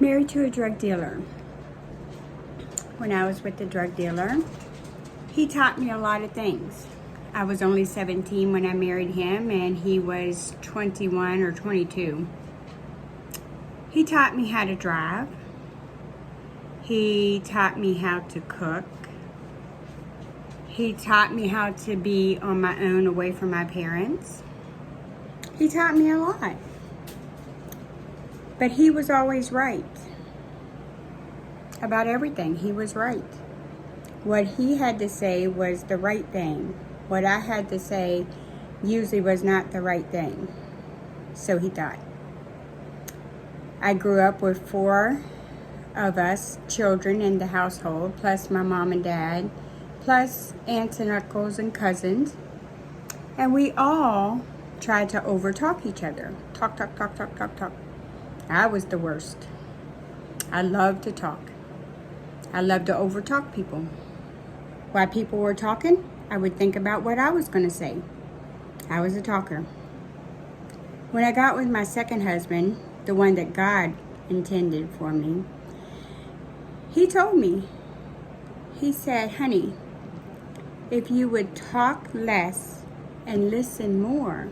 Married to a drug dealer. When I was with the drug dealer, he taught me a lot of things. I was only 17 when I married him, and he was 21 or 22. He taught me how to drive. He taught me how to cook. He taught me how to be on my own away from my parents. He taught me a lot. But he was always right. About everything, he was right. What he had to say was the right thing. What I had to say usually was not the right thing. So he thought. I grew up with 4 of us children in the household, plus my mom and dad, plus aunts and uncles and cousins. And we all tried to overtalk each other. Talk, talk, talk, talk, talk, talk. I was the worst. I loved to talk. I loved to overtalk people. While people were talking, I would think about what I was going to say. I was a talker. When I got with my second husband, the one that God intended for me, he told me, he said, honey, if you would talk less and listen more,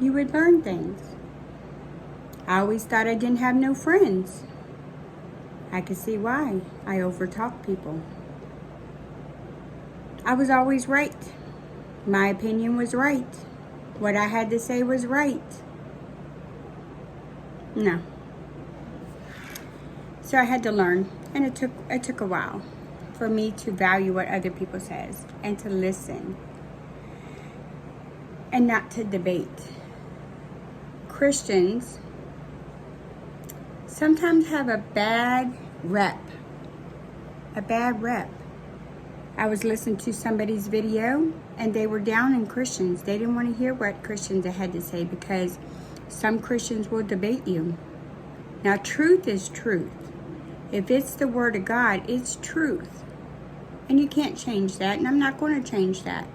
you would learn things. I always thought I didn't have no friends. I could see why. I overtalk people. I was always right. My opinion was right. What I had to say was right. No. So I had to learn, and it took a while for me to value what other people says and to listen and not to debate. Christians sometimes have a bad rep. I was listening to somebody's video, and they were down in Christians. They didn't want to hear what Christians had to say because some Christians will debate you. Now, truth is truth. If it's the Word of God, it's truth. And you can't change that, and I'm not going to change that.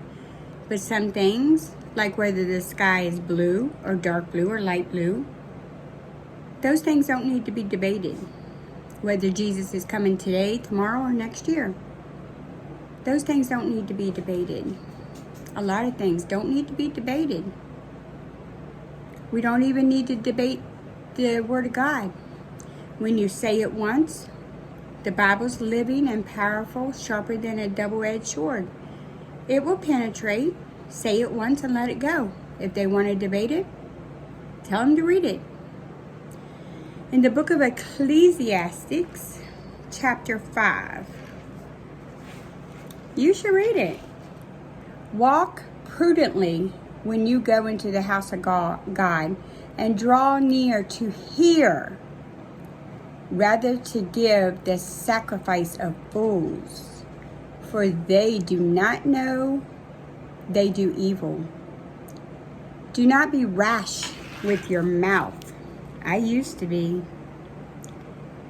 But some things, like whether the sky is blue or dark blue or light blue, those things don't need to be debated. Whether Jesus is coming today, tomorrow, or next year. Those things don't need to be debated. A lot of things don't need to be debated. We don't even need to debate the Word of God. When you say it once, the Bible's living and powerful, sharper than a double-edged sword. It will penetrate. Say it once and let it go. If they want to debate it, tell them to read it. In the book of Ecclesiastes, chapter 5, you should read it. Walk prudently when you go into the house of God, and draw near to hear, rather to give the sacrifice of fools, for they do not know they do evil. Do not be rash with your mouth. I used to be.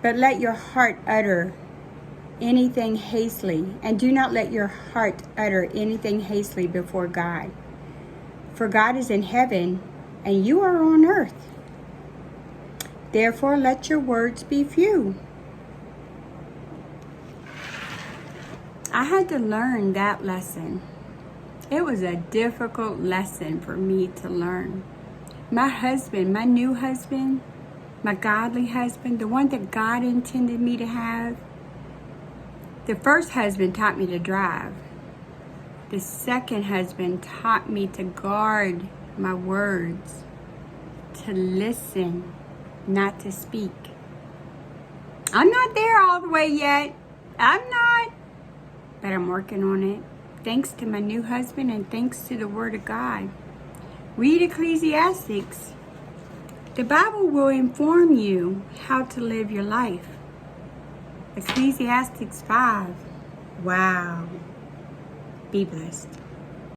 But let your heart utter anything hastily, and do not let your heart utter anything hastily before God. For God is in heaven, and you are on earth. Therefore, let your words be few. I had to learn that lesson. It was a difficult lesson for me to learn. My husband, my new husband, my godly husband, the one that God intended me to have, the first husband taught me to drive. The second husband taught me to guard my words, to listen, not to speak. I'm not there all the way yet. I'm not. But I'm working on it. Thanks to my new husband and thanks to the Word of God. Read Ecclesiastes. The Bible will inform you how to live your life. Ecclesiastes 5. Wow. Be blessed.